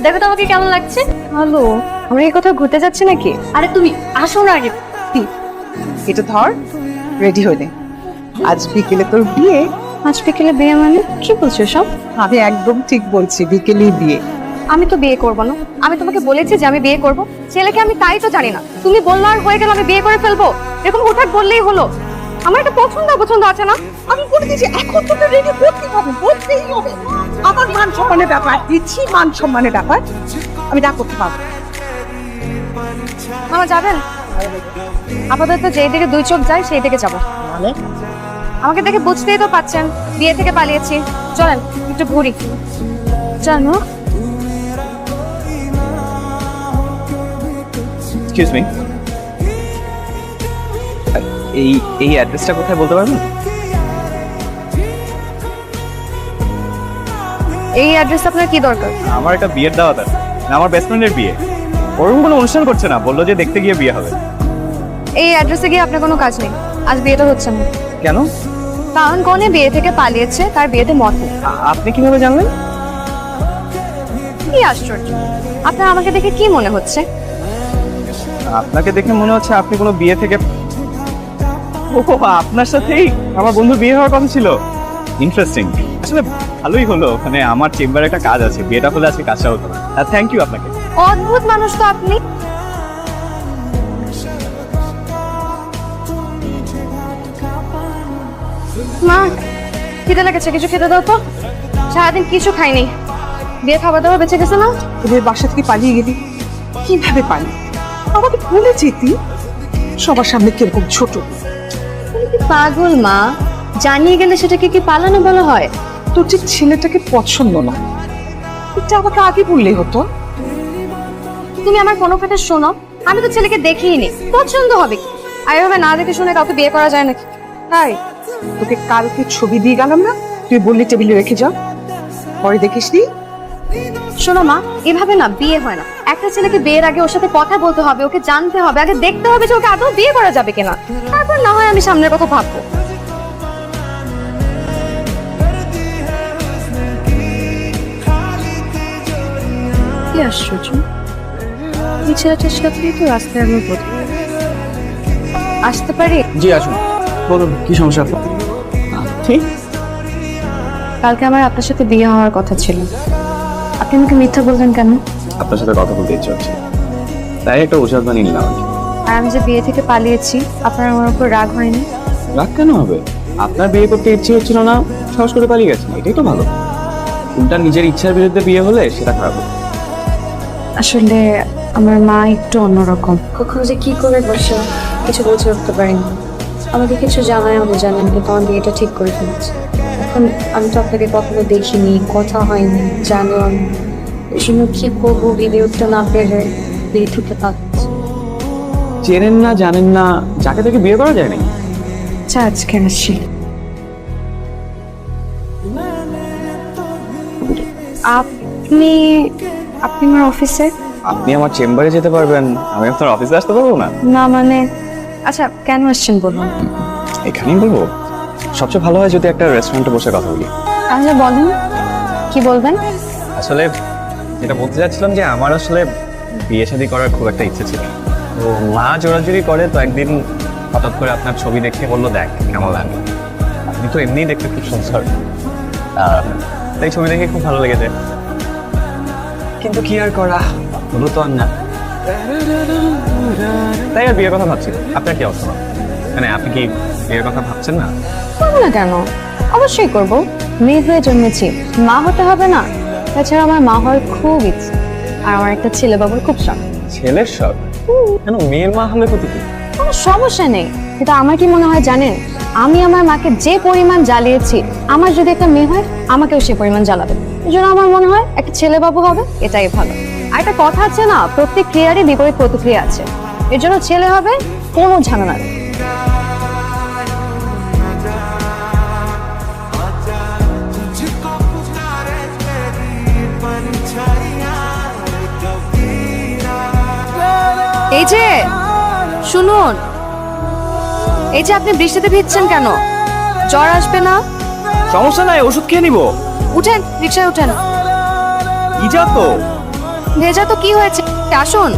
দেখো তো আমাকে কেমন লাগছে। ভালো। আমরা এই কোথাও ঘুরতে যাচ্ছি নাকি? আরে তুমি আসো না আগে। এটা ধর, রেডি হয়ে নে। আজ বিকেলে তোর বিয়ে। আজ বিকেলে বিয়ে মানে কি বলছো সব? আমি একদম ঠিক বলছি, বিকেলেই বিয়ে। আমি তো বিয়ে করবো না। আমি তোমাকে বলেছি যে আমি বিয়ে করব। ছেলেকে আমি তাই তো জানি না, তুমি বললো আর হয়ে গেল আমি বিয়ে করে ফেলবো, এরকম হঠাৎ বললেই হলো। আমার একটা পছন্দ আছে না। আমি বলে দিয়েছি এখন তোকে রেডি করতেই হবে, বলতেই হবে। আমার মান সম্মানের ব্যাপার, দিচ্ছি মান সম্মানের ব্যাপার, আমি না করতে পারবো। মামা যাবেন? আপাতত যেই দিকে দুই চোখ যায় সেই দিকে যাবো। মানে আমাকে দেখে বুঝতেই তো পাচ্ছেন বিয়ে থেকে পালিয়েছি। চলেন একটু ঘুরি। জানো এক্সকিউজ মি, এই এই অ্যাড্রেসটা কোথায় বলতে পারবেন? এই অ্যাড্রেস আপনার কি দরকার? আমার একটা বিয়ের দাওয়াত আছে, আমার বেস্ট ফ্রেন্ডের বিয়ে। ওরকম কোনো অনুষ্ঠান করছে না, বললো যে দেখতে গিয়ে বিয়ে হবে। এই অ্যাড্রেসে গিয়ে আপনার কোনো কাজ নেই, আজ বিয়েটা হচ্ছে না। কেন? কারণ কনে বিয়ে থেকে পালিয়েছে, তার বিয়েতে মত নেই। আপনি কিভাবে জানলেন? কি আশ্চর্য, আপনার আমাকে দেখে কি মনে হচ্ছে? আপনাকে দেখে মনে হচ্ছে আপনি কোনো বিয়ে থেকে। ও, আপনার সাথেই আমার বন্ধুর বিয়ে হওয়ার কথা ছিল। ইন্টারেস্টিং। আসলে ভালোই হলো, মানে আমার চেম্বারে একটা কাজ আছে, বিয়েটা হলে আজকে কাজটা হতো না। থ্যাংক ইউ আপনাকে। অদ্ভুত মানুষ তো আপনি। মা, খিদে লেগেছে, কিছু খেতে দাও তো। সারাদিন কিছু খাইনি, বিয়ে খাবার দাবার বেঁচে গেছে না। তোদের বাসা থেকে পালিয়ে গেলি, কিভাবে পালি? আমাকে ভুলে যেতি। সবার সামনে কিরকম ছোট। তুমি কি পাগল মা? জানিয়ে গেলে সেটাকে কি পালানো বলা হয়? তোর যে ছেলেটাকে পছন্দ না, এটা আমাকে আগে বললেই হতো। তুমি আমার কোনো কথা শোনো, আমি তো ছেলেকে দেখিনি, পছন্দ হবে কি? আর এভাবে না দেখে শুনে কাউকে বিয়ে করা যায় নাকি? তাই তোকে কালকে ছবি দিয়ে গেলাম না, তুই বললি টেবিলে রেখে যা, পরে দেখিস নি। শোনো মা, এভাবে না বিয়ে হয় না। একটা ছেলেকে বিয়ের আগে ওর সাথে কথা বলতে হবে, ওকে জানতে হবে, আগে দেখতে হবে যে ওকে আদৌ বিয়ে করা যাবে কিনা, তারপর না হয় আমি সামনের কথা ভাববো। কি আশ্চর্য, এই ছেলেটার সাথেই তো রাস্তায় আমি প্রথম। আসতে পারি? জি আসুন, বলুন কি সমস্যা আপনার? ঠিক, কালকে আমার আপনার সাথে বিয়ে হওয়ার কথা ছিল, আপনি আমাকে মিথ্যা বললেন কেন? আপনার সাথে কথা বলতে ইচ্ছে হচ্ছে, তাই একটা ওষুধ বানিয়ে নিলাম। আর আমি যে বিয়ে থেকে পালিয়েছি, আপনার আমার উপর রাগ হয়নি? রাগ কেন হবে? আপনার বিয়ে করতে ইচ্ছে হচ্ছিল না, সাহস করে পালিয়ে গেছেন, এটাই তো ভালো। উল্টা নিজের ইচ্ছার বিরুদ্ধে বিয়ে হলে সেটা খারাপ হবে। আসলে আমার মা একটু অন্যরকম, কখনো যে কি করে বসে কিছু বুঝে উঠতে পারিনি। আমাকে কিছু জানায় আমি জানেন, কিন্তু আমার বিয়েটা ঠিক করে ফেলেছে। এখন আমি তো আপনাকে কখনো দেখিনি, কথা হয়নি, জানিও আমি। এই জন্য কি করবো বিয়ে উঠতে না পেরে বিয়ে থেকে পাচ্ছি। চেনেন না, জানেন না, যাকে তাকে বিয়ে করা যায় নাকি? আচ্ছা আজকে আসি। আপনি আপনি আমার অফিসে? আপনি আমার চেম্বারে যেতে পারবেন, আমি আপনার অফিসে আসতে পারবো না? না মানে, আচ্ছা কেন আসছেন বলুন। এখানেই বলবো? সবচেয়ে ভালো হয় যদি একটা রেস্টুরেন্টে বসে কথা বলি। আচ্ছা বলুন, কি বলবেন? আসলে যেটা বলতে চাচ্ছিলাম যে আমার আসলে বিয়ে শাদী করার খুব একটা ইচ্ছে ছিল। তো মা জোরাজুরি করে, তো একদিন হঠাৎ করে আপনার ছবি দেখে বললো দেখ কেমন লাগে। আপনি তো এমনিই দেখতে খুব সুন্দর, তাই ছবি দেখে খুব ভালো লেগেছে। কিন্তু কি আর করা, হলো তো আর না, তাই আর বিয়ের কথা ভাবছি। আপনার কি অবস্থা? মানে আপনি কি বিয়ের কথা ভাবছেন না? করবো না কেন, অবশ্যই করব। মেয়ে হয়ে জন্মেছি, মা হতে হবে না? তাছাড়া আমার মা হওয়ার খুব ইচ্ছে, আর আমার একটা ছেলে বাবুর খুব শখ। ছেলের শখ? কেন, মেয়ের মা হলে ক্ষতি কি? কোনো সমস্যা নেই, কিন্তু আমার কি মনে হয় জানেন, আমি আমার মাকে যে পরিমাণ জ্বালিয়েছি, আমার যদি একটা মেয়ে হয় আমাকেও সে পরিমাণ জ্বালাবে। এই জন্য আমার মনে হয় একটা ছেলে বাবু হবে, এটাই ভালো। আর একটা কথা আছে না, প্রত্যেক ক্রিয়ারই বিপরীত প্রতিক্রিয়া আছে, এর জন্য ছেলে হবে, কোনো ঝামেলা নেই। এই যে শুনুন, এই যে আপনি বৃষ্টিতে ভিজছেন কেন? জ্বর আসবে না? সমস্যা নাই, ওষুধ খেয়ে নিবো। উঠেন, রিক্সায় উঠেন। ভিজা তো। ভেজা তো কি হয়েছে, আসুন।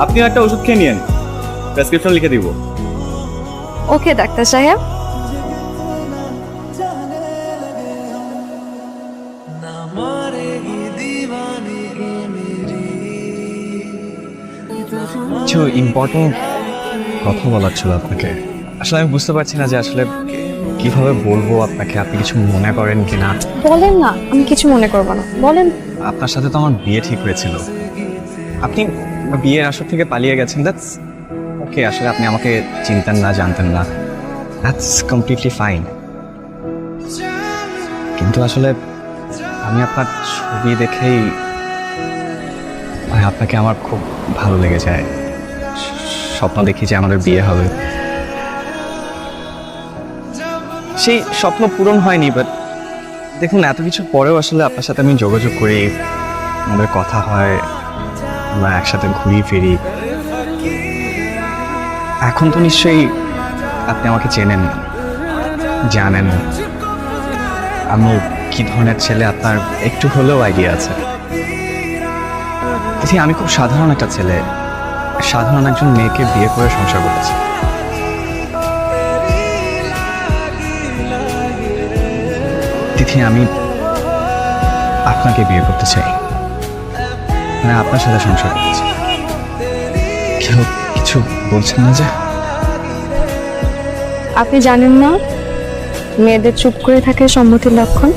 আপনিও একটা ওষুধ খেয়ে নিন, প্রেসক্রিপশন লিখে দিব। ওকে ডাক্তার সাহেব। কিছু ইম্পর্টেন্ট কথা বলার ছিল আপনাকে। আসলে আমি বুঝতে পারছি না যে আসলে কিভাবে বলবো আপনাকে, আপনি কিছু মনে করেন কিনা। বলেন না, আমি কিছু মনে করবো না, বলেন। আপনার সাথে তো আমার বিয়ে ঠিক হয়েছিল, আপনি বিয়ের আসর থেকে পালিয়ে গেছেন। দ্যাটস ওকে, আসলে আপনি আমাকে চিনতেন না, জানতেন না, দ্যাটস কমপ্লিটলি ফাইন। কিন্তু আসলে আমি আপনার ছবি দেখেই মানে আপনাকে আমার খুব ভালো লেগে যায়। স্বপ্ন দেখি যে আমাদের বিয়ে হবে। সেই স্বপ্ন পূরণ হয়নি, বাট দেখুন এত কিছু পরেও আসলে আপনার সাথে আমি যোগাযোগ করি, আমাদের কথা হয়, আমরা একসাথে ঘুরি ফিরি। এখন তো নিশ্চয়ই আপনি আমাকে চেনেন, জানেন আমি কি ধরনের ছেলে, আপনার একটু হলেও আইডিয়া আছে। তিথি, আমি খুব সাধারণ একটা ছেলে, সাধারণ একজন মেয়েকে বিয়ে করে সংসার করেছি। তিথি, আমি আপনাকে বিয়ে করতে চাই, মানে আপনার সাথে সংসার করতে চাই। কেউ কিছু বলছেন না যে? আপনি জানেন না মেয়েদের চুপ করে থাকে সম্মতির লক্ষণ?